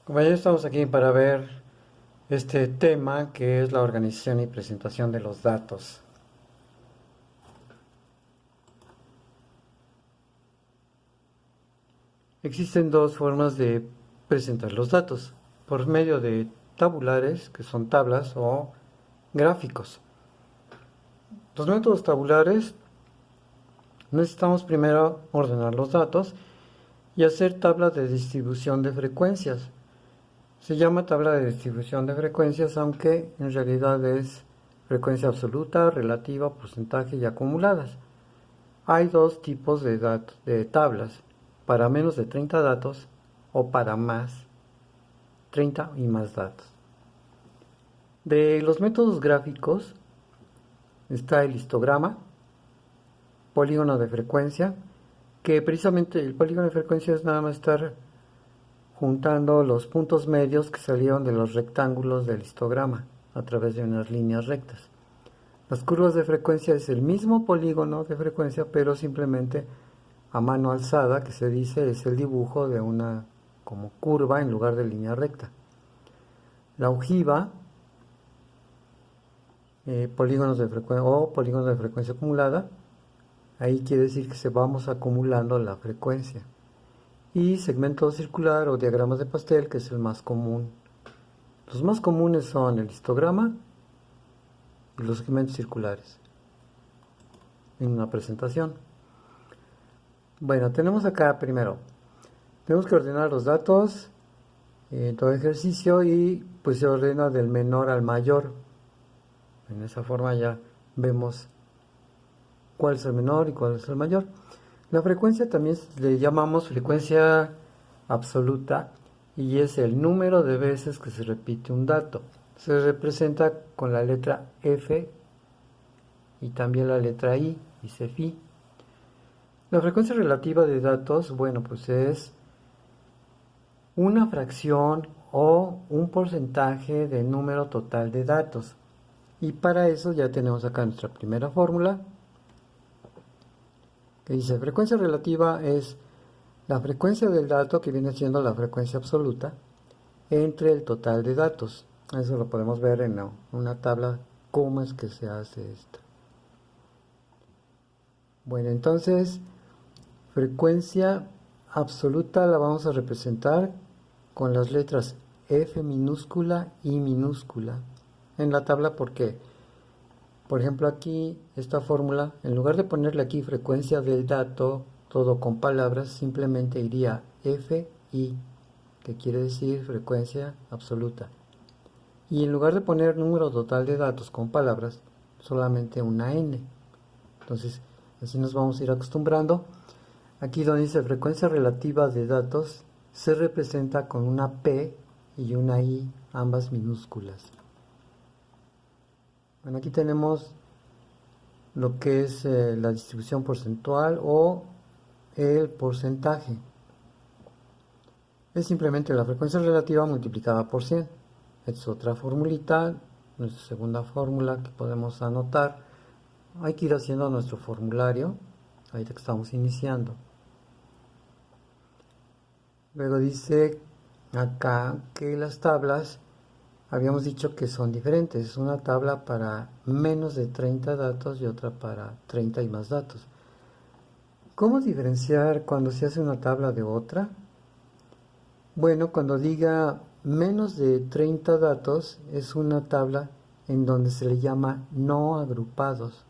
Compañeros, estamos aquí para ver este tema que es la organización y presentación de los datos. Existen dos formas de presentar los datos, por medio de tabulares, que son tablas, o gráficos. Los métodos tabulares necesitamos primero ordenar los datos y hacer tablas de distribución de frecuencias. Se llama tabla de distribución de frecuencias, aunque en realidad es frecuencia absoluta, relativa, porcentaje y acumuladas. Hay dos tipos de tablas, para menos de 30 datos o para más 30 y más datos. De los métodos gráficos está el histograma, polígono de frecuencia, que precisamente el polígono de frecuencia es nada más estar juntando los puntos medios que salieron de los rectángulos del histograma a través de unas líneas rectas. Las curvas de frecuencia es el mismo polígono de frecuencia, pero simplemente a mano alzada, que se dice es el dibujo de una como curva en lugar de línea recta. La ojiva, polígonos de frecuencia o polígonos de frecuencia acumulada, ahí quiere decir que se vamos acumulando la frecuencia. Y segmento circular o diagramas de pastel, que es el más común. Los más comunes son el histograma y los segmentos circulares en una presentación. Bueno, tenemos acá primero, tenemos que ordenar los datos en todo ejercicio y pues se ordena del menor al mayor. En esa forma ya vemos cuál es el menor y cuál es el mayor. La frecuencia también le llamamos frecuencia absoluta y es el número de veces que se repite un dato. Se representa con la letra F y también la letra I, dice Fi. La frecuencia relativa de datos, bueno, pues es una fracción o un porcentaje del número total de datos. Y para eso ya tenemos acá nuestra primera fórmula, que dice frecuencia relativa es la frecuencia del dato, que viene siendo la frecuencia absoluta, entre el total de datos. Eso lo podemos ver en una tabla, cómo es que se hace esto. Bueno, entonces, frecuencia absoluta la vamos a representar con las letras F minúscula y minúscula en la tabla, porque, por ejemplo, aquí esta fórmula, en lugar de ponerle aquí frecuencia del dato, todo con palabras, simplemente iría FI, que quiere decir frecuencia absoluta. Y en lugar de poner número total de datos con palabras, solamente una N. Entonces, así nos vamos a ir acostumbrando. Aquí donde dice frecuencia relativa de datos, se representa con una P y una I, ambas minúsculas. Bueno, aquí tenemos lo que es la distribución porcentual o el porcentaje. Es simplemente la frecuencia relativa multiplicada por 100. Es otra formulita, nuestra segunda fórmula que podemos anotar. Hay que ir haciendo nuestro formulario, ahorita que estamos iniciando. Luego dice acá que las tablas, habíamos dicho que son diferentes. Una tabla para menos de 30 datos y otra para 30 y más datos. ¿Cómo diferenciar cuando se hace una tabla de otra? Bueno, cuando diga menos de 30 datos, es una tabla en donde se le llama no agrupados.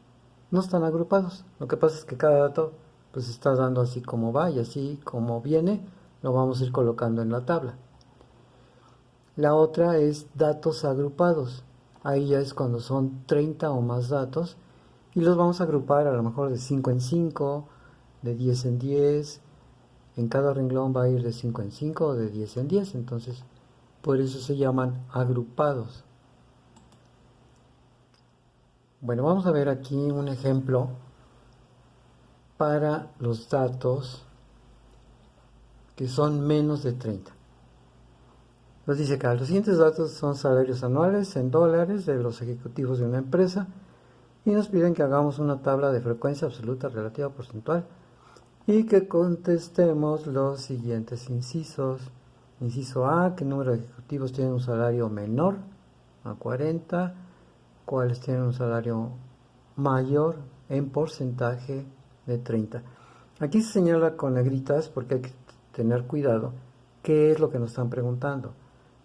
No están agrupados. Lo que pasa es que cada dato pues está dando así como va y así como viene, lo vamos a ir colocando en la tabla. La otra es datos agrupados. Ahí ya es cuando son 30 o más datos y los vamos a agrupar a lo mejor de 5 en 5, de 10 en 10. En cada renglón va a ir de 5 en 5 o de 10 en 10, entonces por eso se llaman agrupados. Bueno, vamos a ver aquí un ejemplo para los datos que son menos de 30. Nos dice que los siguientes datos son salarios anuales en dólares de los ejecutivos de una empresa y nos piden que hagamos una tabla de frecuencia absoluta, relativa, porcentual y que contestemos los siguientes incisos. Inciso A, ¿qué número de ejecutivos tienen un salario menor a 40? ¿Cuáles tienen un salario mayor en porcentaje de 30? Aquí se señala con negritas porque hay que tener cuidado qué es lo que nos están preguntando.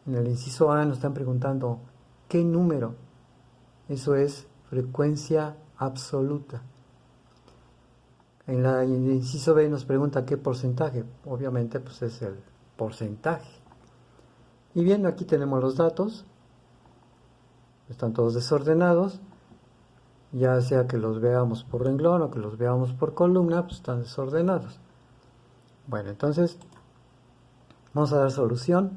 En el inciso A nos están preguntando ¿qué número? Eso es frecuencia absoluta. En el inciso B nos pregunta qué porcentaje. Obviamente pues es el porcentaje. Y bien, aquí tenemos los datos. Están todos desordenados. Ya sea que los veamos por renglón o que los veamos por columna, pues están desordenados. Bueno, entonces vamos a dar solución.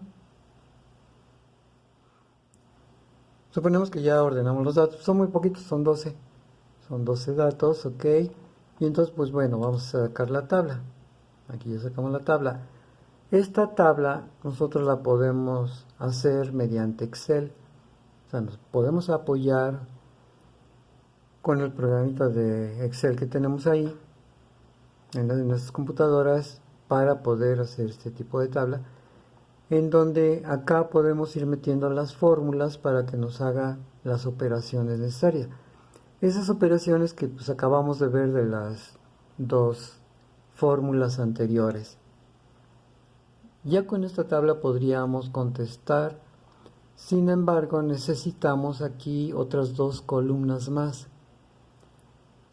Suponemos que ya ordenamos los datos. Son muy poquitos, son 12. Son 12 datos, ok. Y entonces, pues bueno, vamos a sacar la tabla. Aquí ya sacamos la tabla. Esta tabla nosotros la podemos hacer mediante Excel. O sea, nos podemos apoyar con el programita de Excel que tenemos ahí en nuestras computadoras para poder hacer este tipo de tabla, en donde acá podemos ir metiendo las fórmulas para que nos haga las operaciones necesarias. Esas operaciones que pues acabamos de ver de las dos fórmulas anteriores. Ya con esta tabla podríamos contestar, sin embargo necesitamos aquí otras dos columnas más.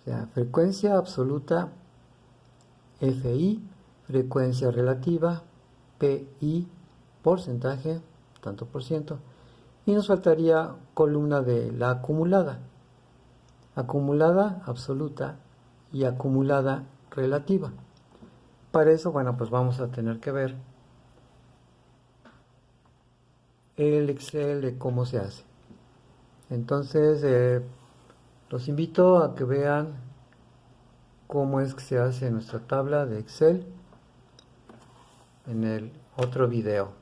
O sea, frecuencia absoluta, FI, frecuencia relativa, PI, porcentaje, tanto por ciento, y nos faltaría columna de la acumulada, acumulada absoluta y acumulada relativa. Para eso, bueno, pues vamos a tener que ver el Excel de cómo se hace. Entonces, los invito a que vean cómo es que se hace nuestra tabla de Excel en el otro video.